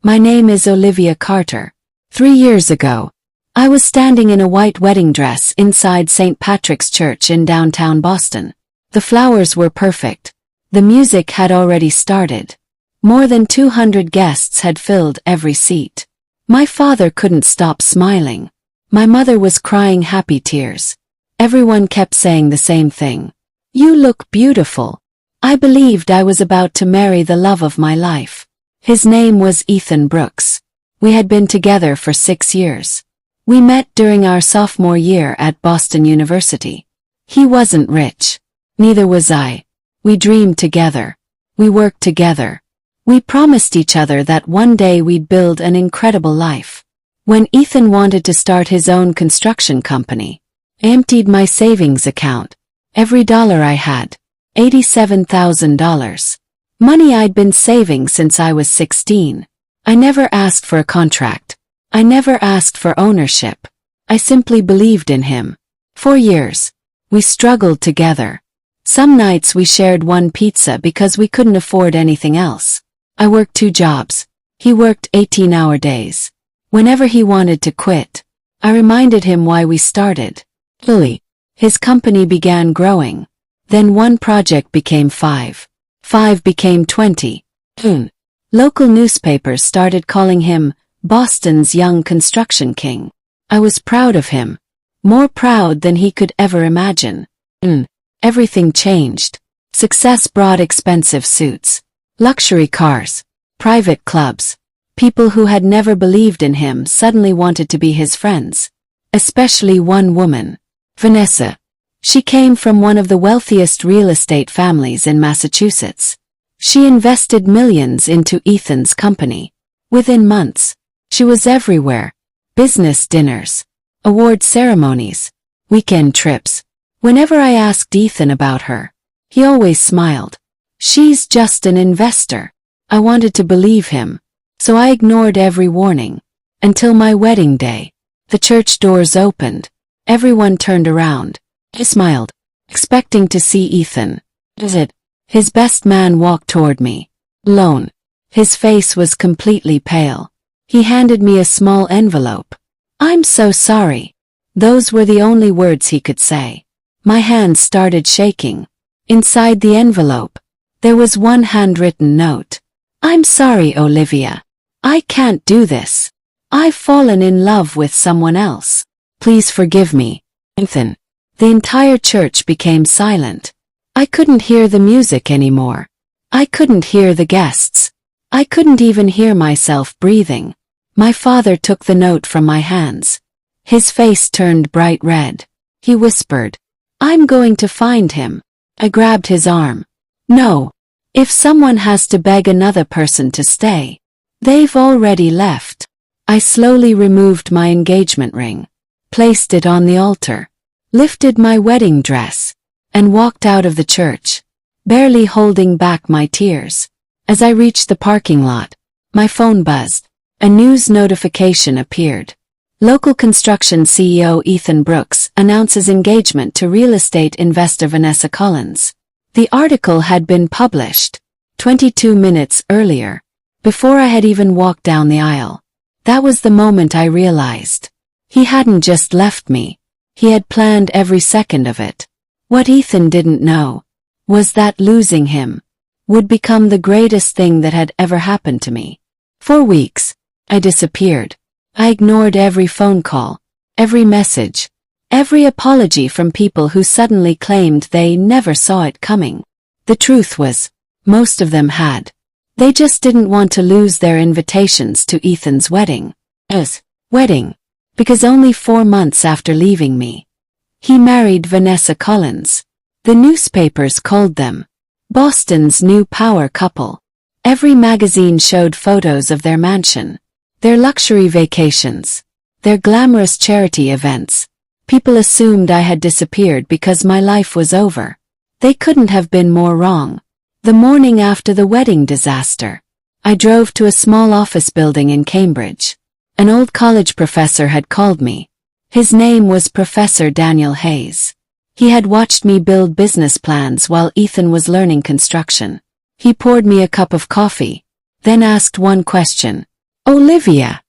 My name is Olivia Carter. 3 years ago, I was standing in a white wedding dress inside St. Patrick's Church in downtown Boston. The flowers were perfect. The music had already started. More than 200 guests had filled every seat. My father couldn't stop smiling. My mother was crying happy tears. Everyone kept saying the same thing. "You look beautiful." I believed I was about to marry the love of my life. His name was Ethan Brooks. We had been together for 6 years. We met during our sophomore year at Boston University. He wasn't rich. Neither was I. We dreamed together. We worked together. We promised each other that one day we'd build an incredible life. When Ethan wanted to start his own construction company, I emptied my savings account. Every dollar I had. $87,000. Money I'd been saving since I was 16. I never asked for a contract. I never asked for ownership. I simply believed in him. For years, we struggled together. Some nights we shared one pizza because we couldn't afford anything else. I worked 2 jobs. He worked 18-hour days. Whenever he wanted to quit, I reminded him why we started. His company began growing. Then one project became 5. 5 became 20. Local newspapers started calling him Boston's young construction king. I was proud of him. More proud than he could ever imagine. Everything changed. Success brought expensive suits, luxury cars, private clubs. People who had never believed in him suddenly wanted to be his friends. Especially one woman, Vanessa. She came from one of the wealthiest real estate families in Massachusetts. She invested millions into Ethan's company. Within months, she was everywhere. Business dinners, award ceremonies, weekend trips. Whenever I asked Ethan about her, he always smiled. "She's just an investor." I wanted to believe him, so I ignored every warning. Until my wedding day. The church doors opened. Everyone turned around. I smiled, expecting to see Ethan. His best man walked toward me. Alone. His face was completely pale. He handed me a small envelope. "I'm so sorry." Those were the only words he could say. My hands started shaking. Inside the envelope, there was one handwritten note. "I'm sorry, Olivia. I can't do this. I've fallen in love with someone else. Please forgive me, Ethan." The entire church became silent. I couldn't hear the music anymore. I couldn't hear the guests. I couldn't even hear myself breathing. My father took the note from my hands. His face turned bright red. He whispered, "I'm going to find him." I grabbed his arm. "No. If someone has to beg another person to stay, they've already left." I slowly removed my engagement ring, placed it on the altar, lifted my wedding dress, and walked out of the church, barely holding back my tears. As I reached the parking lot, my phone buzzed. A news notification appeared. Local construction CEO Ethan Brooks announces engagement to real estate investor Vanessa Collins. The article had been published 22 minutes earlier, before I had even walked down the aisle. That was the moment I realized. He hadn't just left me. He had planned every second of it. What Ethan didn't know was that losing him would become the greatest thing that had ever happened to me. For weeks, I disappeared. I ignored every phone call, every message, every apology from people who suddenly claimed they never saw it coming. The truth was, most of them had. They just didn't want to lose their invitations to Ethan's wedding. Because only 4 months after leaving me, he married Vanessa Collins. The newspapers called them Boston's new power couple. Every magazine showed photos of their mansion, their luxury vacations, their glamorous charity events. People assumed I had disappeared because my life was over. They couldn't have been more wrong. The morning after the wedding disaster, I drove to a small office building in Cambridge. An old college professor had called me. His name was Professor Daniel Hayes. He had watched me build business plans while Ethan was learning construction. He poured me a cup of coffee, then asked one question. Olivia,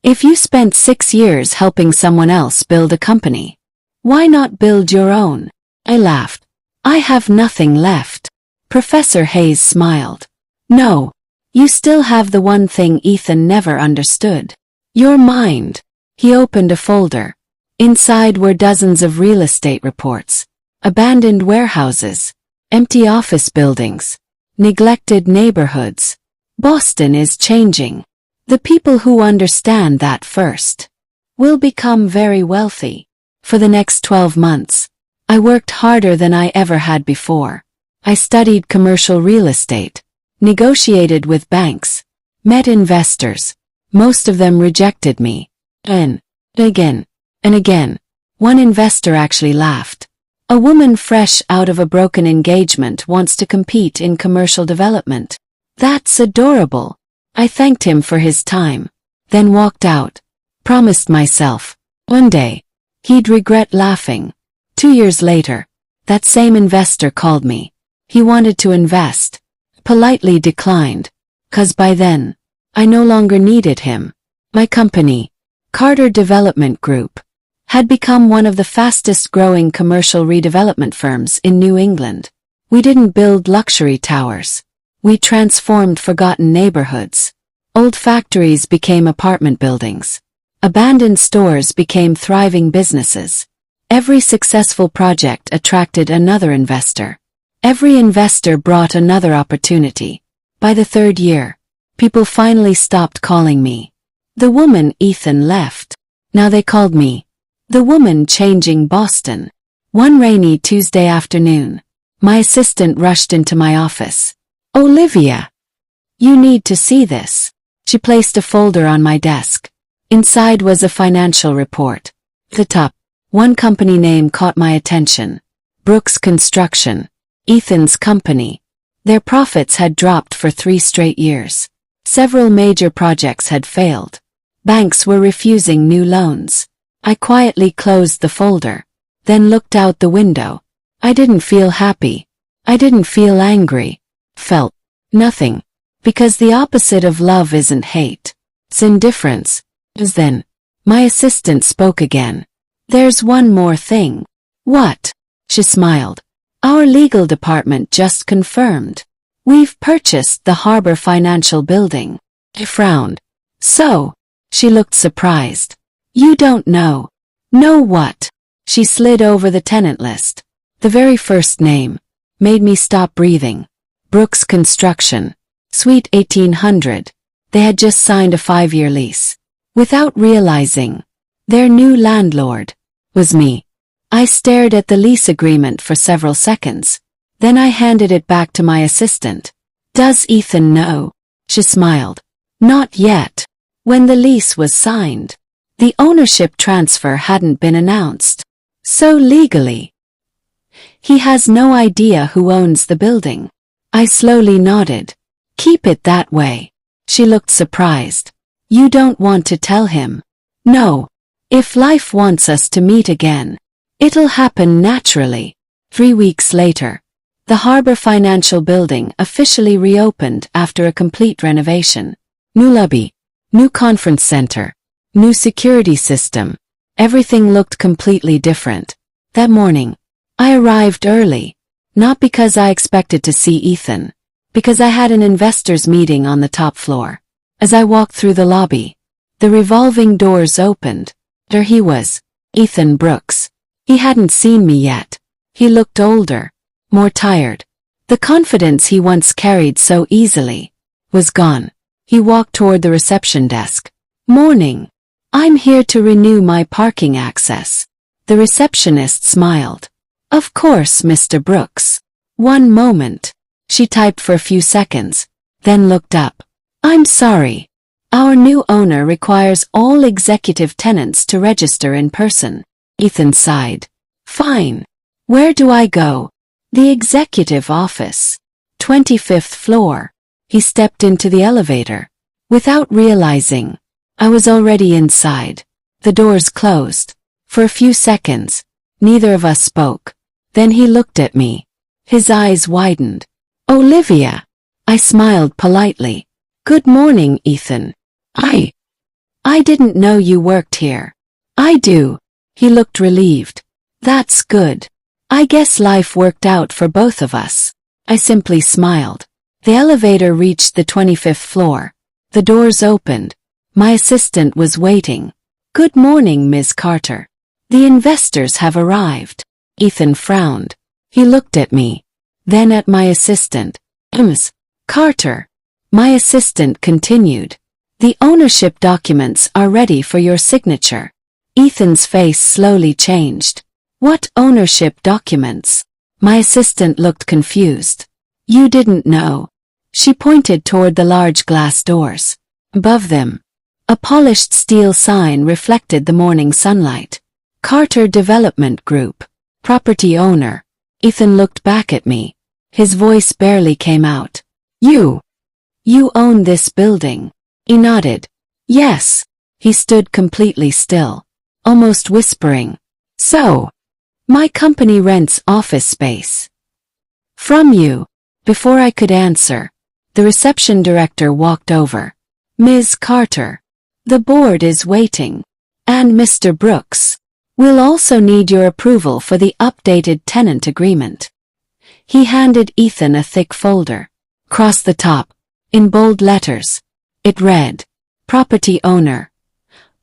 if you spent 6 years helping someone else build a company, why not build your own? I laughed. I have nothing left. Professor Hayes smiled. No, you still have the one thing Ethan never understood. Your mind. He opened a folder. Inside were dozens of real estate reports, abandoned warehouses, empty office buildings, neglected neighborhoods. Boston is changing. The people who understand that first will become very wealthy. For the next 12 months, I worked harder than I ever had before. I studied commercial real estate, negotiated with banks, met investors. Most of them rejected me. And again, and again. One investor actually laughed. A woman fresh out of a broken engagement wants to compete in commercial development. That's adorable. I thanked him for his time, then walked out. Promised myself, one day, he'd regret laughing. 2 years later, that same investor called me. He wanted to invest. Politely declined. 'Cause by then, I no longer needed him. My company, Carter Development Group, had become one of the fastest growing commercial redevelopment firms in New England. We didn't build luxury towers. We transformed forgotten neighborhoods. Old factories became apartment buildings. Abandoned stores became thriving businesses. Every successful project attracted another investor. Every investor brought another opportunity. By the 3rd year, people finally stopped calling me the woman Ethan left. Now they called me the woman changing Boston. One rainy Tuesday afternoon, my assistant rushed into my office. Olivia, you need to see this. She placed a folder on my desk. Inside was a financial report. At the top, one company name caught my attention. Brooks Construction, Ethan's company. Their profits had dropped for 3 straight years. Several major projects had failed. Banks were refusing new loans. I quietly closed the folder, then looked out the window. I didn't feel happy. I didn't feel angry. Felt nothing. Because the opposite of love isn't hate. It's indifference. Then, my assistant spoke again. There's one more thing. What? She smiled. Our legal department just confirmed. We've purchased the Harbor Financial Building. I frowned. So? She looked surprised. You don't know. Know what? She slid over the tenant list. The very first name made me stop breathing. Brooks Construction. Suite 1800. They had just signed a 5-year lease. Without realizing, their new landlord was me. I stared at the lease agreement for several seconds. Then I handed it back to my assistant. Does Ethan know? She smiled. Not yet. When the lease was signed, the ownership transfer hadn't been announced. So legally, he has no idea who owns the building. I slowly nodded. Keep it that way. She looked surprised. You don't want to tell him? No. If life wants us to meet again, it'll happen naturally. 3 weeks later, the Harbor Financial Building officially reopened after a complete renovation. New lobby, new conference center, new security system. Everything looked completely different. That morning, I arrived early. Not because I expected to see Ethan, because I had an investors meeting on the top floor. As I walked through the lobby, the revolving doors opened. There he was, Ethan Brooks. He hadn't seen me yet. He looked older, more tired. The confidence he once carried so easily was gone. He walked toward the reception desk. Morning. I'm here to renew my parking access. The receptionist smiled. Of course, Mr. Brooks. One moment. She typed for a few seconds, then looked up. I'm sorry. Our new owner requires all executive tenants to register in person. Ethan sighed. Fine. Where do I go? The executive office. 25th floor. He stepped into the elevator. Without realizing, I was already inside. The doors closed. For a few seconds, neither of us spoke. Then he looked at me. His eyes widened. Olivia. I smiled politely. Good morning, Ethan. I didn't know you worked here. I do. He looked relieved. That's good. I guess life worked out for both of us. I simply smiled. The elevator reached the 25th floor. The doors opened. My assistant was waiting. Good morning, Ms. Carter. The investors have arrived. Ethan frowned. He looked at me. Then at my assistant. Ms. Carter. My assistant continued. The ownership documents are ready for your signature. Ethan's face slowly changed. What ownership documents? My assistant looked confused. You didn't know. She pointed toward the large glass doors. Above them, a polished steel sign reflected the morning sunlight. Carter Development Group. Property owner. Ethan looked back at me. His voice barely came out. You own this building. He nodded. Yes. He stood completely still, almost whispering. So, my company rents office space. From you. Before I could answer, the reception director walked over. Ms. Carter. The board is waiting. And Mr. Brooks. We'll also need your approval for the updated tenant agreement. He handed Ethan a thick folder. Across the top, in bold letters, it read, Property owner,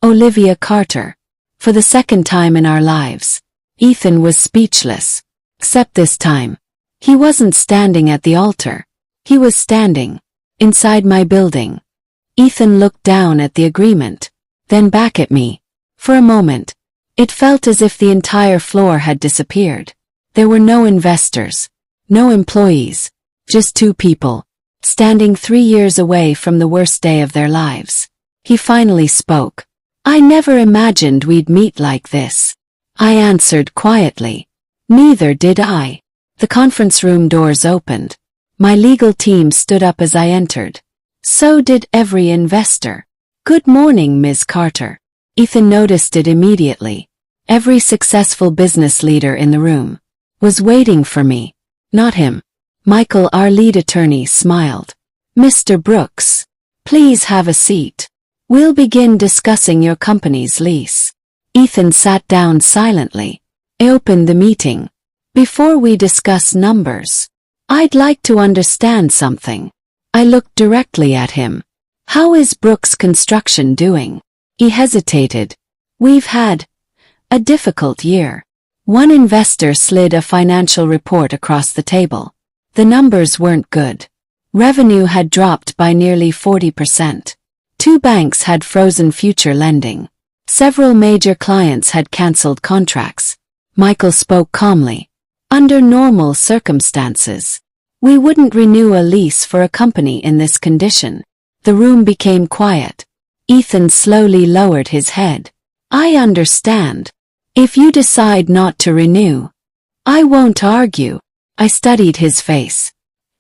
Olivia Carter. For the second time in our lives, Ethan was speechless. Except this time, he wasn't standing at the altar. He was standing inside my building. Ethan looked down at the agreement, then back at me. For a moment, it felt as if the entire floor had disappeared. There were no investors, no employees, just two people, standing 3 years away from the worst day of their lives. He finally spoke. I never imagined we'd meet like this. I answered quietly. Neither did I. The conference room doors opened. My legal team stood up as I entered. So did every investor. Good morning, Ms. Carter. Ethan noticed it immediately. Every successful business leader in the room was waiting for me, not him. Michael, our lead attorney, smiled. Mr. Brooks, please have a seat. We'll begin discussing your company's lease. Ethan sat down silently. I opened the meeting. Before we discuss numbers, I'd like to understand something. I looked directly at him. How is Brooks Construction doing? He hesitated. We've had a difficult year. One investor slid a financial report across the table. The numbers weren't good. Revenue had dropped by nearly 40%. 2 banks had frozen future lending. Several major clients had cancelled contracts. Michael spoke calmly. Under normal circumstances, we wouldn't renew a lease for a company in this condition. The room became quiet. Ethan slowly lowered his head. I understand. If you decide not to renew, I won't argue. I studied his face.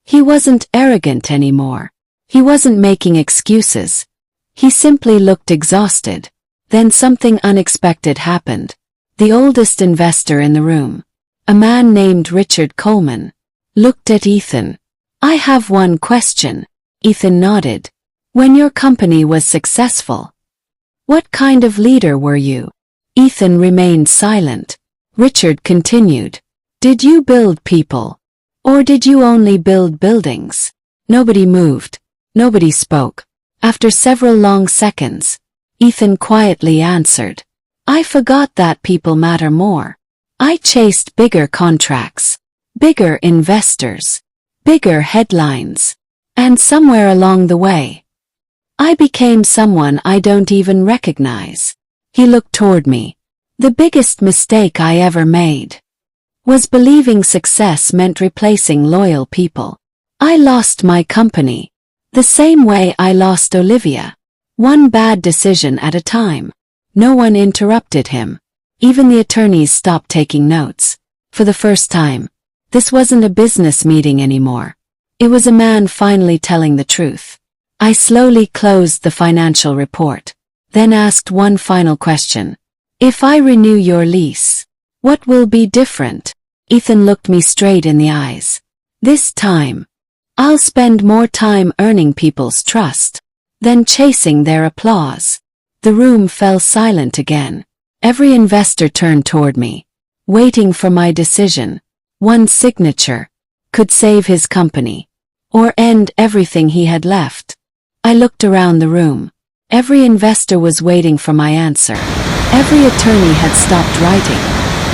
He wasn't arrogant anymore. He wasn't making excuses. He simply looked exhausted. Then something unexpected happened. The oldest investor in the room, a man named Richard Coleman, looked at Ethan. I have one question. Ethan nodded. When your company was successful, what kind of leader were you? Ethan remained silent. Richard continued. Did you build people? Or did you only build buildings? Nobody moved. Nobody spoke. After several long seconds, Ethan quietly answered. I forgot that people matter more. I chased bigger contracts, bigger investors, bigger headlines. And somewhere along the way, I became someone I don't even recognize. He looked toward me. The biggest mistake I ever made was believing success meant replacing loyal people. I lost my company, the same way I lost Olivia, one bad decision at a time. No one interrupted him. Even the attorneys stopped taking notes. For the first time, this wasn't a business meeting anymore. It was a man finally telling the truth. I slowly closed the financial report, then asked one final question. If I renew your lease, what will be different? Ethan looked me straight in the eyes. This time, I'll spend more time earning people's trust. then chasing their applause. The room fell silent again. Every investor turned toward me, waiting for my decision. One signature could save his company, or end everything he had left. I looked around the room. Every investor was waiting for my answer. Every attorney had stopped writing.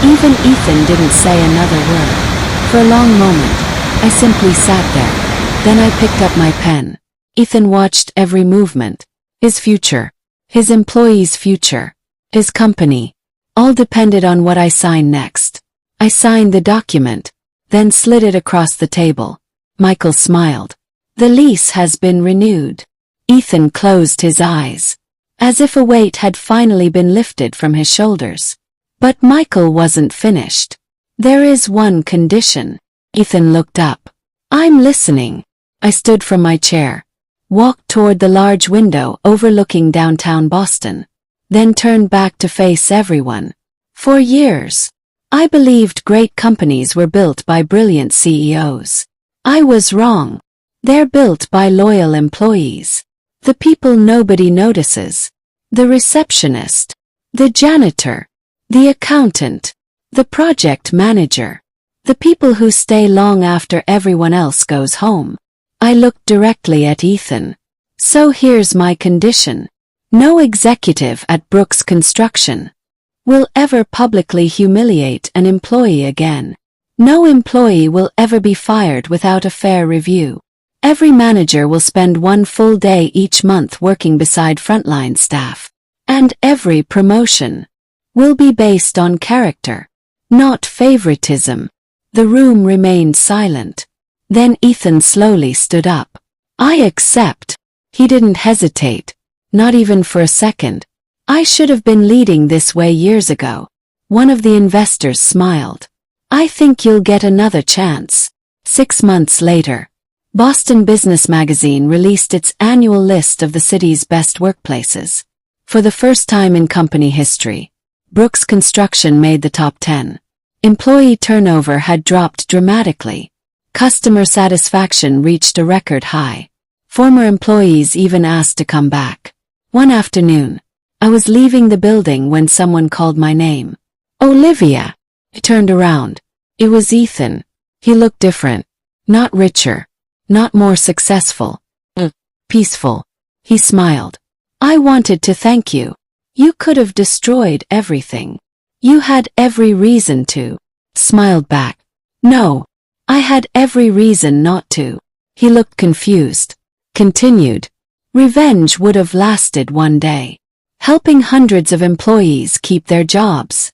Even Ethan didn't say another word. For a long moment, I simply sat there. Then I picked up my pen. Ethan watched every movement. His future, his employees' future, his company, all depended on what I signed next. I signed the document, then slid it across the table. Michael smiled. The lease has been renewed. Ethan closed his eyes, as if a weight had finally been lifted from his shoulders. But Michael wasn't finished. There is one condition. Ethan looked up. I'm listening. I stood from my chair, walked toward the large window overlooking downtown Boston, then turned back to face everyone. For years, I believed great companies were built by brilliant CEOs. I was wrong. They're built by loyal employees. The people nobody notices. The receptionist, the janitor, the accountant, the project manager, the people who stay long after everyone else goes home. I looked directly at Ethan. So here's my condition. No executive at Brooks Construction will ever publicly humiliate an employee again. No employee will ever be fired without a fair review. Every manager will spend one full day each month working beside frontline staff. And every promotion will be based on character, not favoritism. The room remained silent. Then Ethan slowly stood up. I accept. He didn't hesitate, not even for a second. I should have been leading this way years ago. One of the investors smiled. I think you'll get another chance. 6 months later, Boston Business Magazine released its annual list of the city's best workplaces. For the first time in company history, Brooks Construction made the top 10. Employee turnover had dropped dramatically. Customer satisfaction reached a record high. Former employees even asked to come back. One afternoon, I was leaving the building when someone called my name. Olivia! I turned around. It was Ethan. He looked different. Not richer. Not more successful. Peaceful. He smiled. I wanted to thank you. You could have destroyed everything. You had every reason to. Smiled back. No. I had every reason not to. He looked confused. Continued. Revenge would have lasted one day. Helping hundreds of employees keep their jobs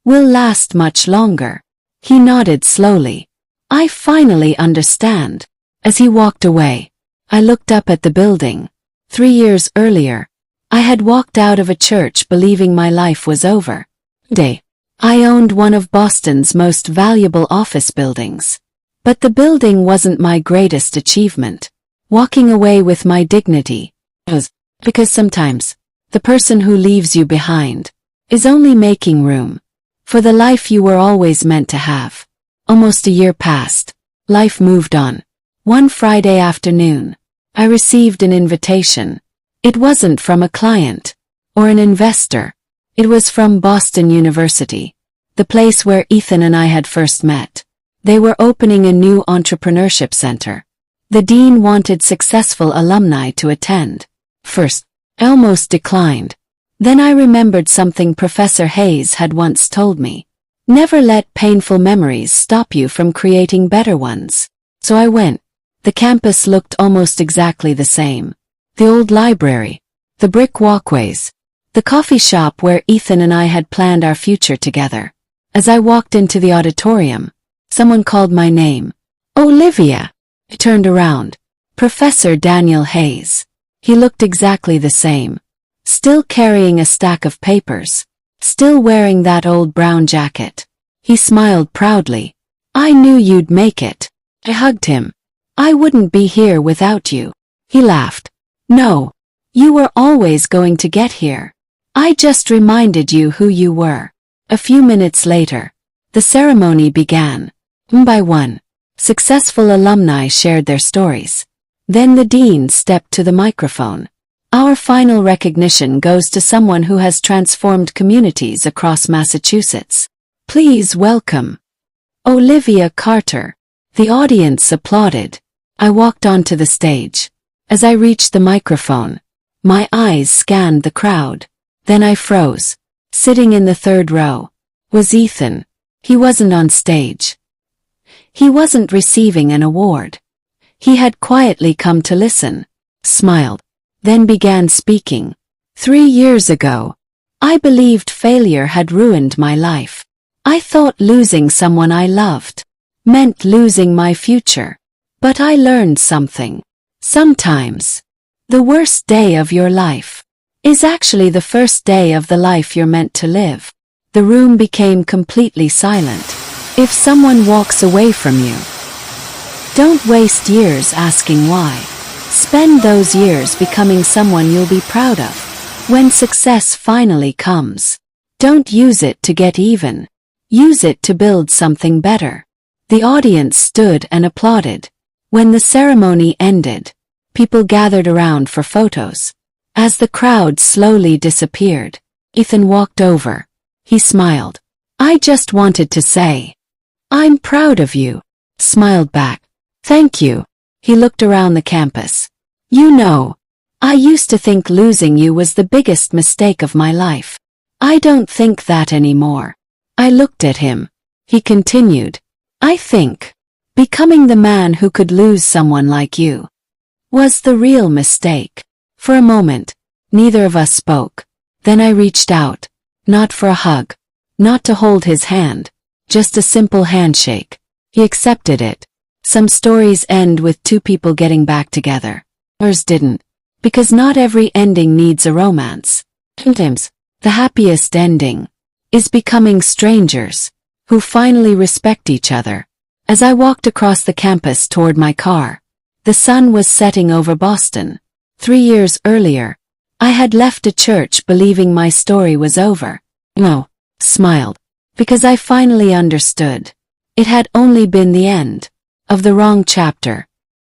will last much longer. He nodded slowly. I finally understand. As he walked away, I looked up at the building. 3 years earlier, I had walked out of a church believing my life was over. I owned one of Boston's most valuable office buildings. But the building wasn't my greatest achievement. Walking away with my dignity was because sometimes the person who leaves you behind is only making room for the life you were always meant to have. Almost a year passed. Life moved on. One Friday afternoon, I received an invitation. It wasn't from a client or an investor. It was from Boston University, the place where Ethan and I had first met. They were opening a new entrepreneurship center. The dean wanted successful alumni to attend. First, I almost declined. Then I remembered something Professor Hayes had once told me. Never let painful memories stop you from creating better ones. So I went. The campus looked almost exactly the same. The old library, the brick walkways, the coffee shop where Ethan and I had planned our future together. As I walked into the auditorium, someone called my name. Olivia! I turned around. Professor Daniel Hayes. He looked exactly the same. Still carrying a stack of papers. Still wearing that old brown jacket. He smiled proudly. I knew you'd make it. I hugged him. I wouldn't be here without you. He laughed. No. You were always going to get here. I just reminded you who you were. A few minutes later, the ceremony began. One by one, successful alumni shared their stories. Then the dean stepped to the microphone. Our final recognition goes to someone who has transformed communities across Massachusetts. Please welcome Olivia Carter. The audience applauded. I walked onto the stage. As I reached the microphone, my eyes scanned the crowd. Then I froze. Sitting in the third row was Ethan. He wasn't on stage. He wasn't receiving an award. He had quietly come to listen, smiled, then began speaking. 3 years ago, I believed failure had ruined my life. I thought losing someone I loved meant losing my future. But I learned something. Sometimes, the worst day of your life is actually the first day of the life you're meant to live. The room became completely silent. If someone walks away from you, don't waste years asking why. Spend those years becoming someone you'll be proud of. When success finally comes, don't use it to get even. Use it to build something better. The audience stood and applauded. When the ceremony ended, people gathered around for photos. As the crowd slowly disappeared, Ethan walked over. He smiled. I just wanted to say, I'm proud of you. Smiled back. Thank you. He looked around the campus. You know, I used to think losing you was the biggest mistake of my life. I don't think that anymore. I looked at him. He continued. I think becoming the man who could lose someone like you was the real mistake. For a moment, neither of us spoke. Then I reached out, not for a hug, not to hold his hand, just a simple handshake. He accepted it. Some stories end with two people getting back together. Ours didn't, because not every ending needs a romance. Sometimes, the happiest ending is becoming strangers who finally respect each other. As I walked across the campus toward my car, the sun was setting over Boston. 3 years earlier, I had left a church believing my story was over. No, smiled, because I finally understood. It had only been the end of the wrong chapter.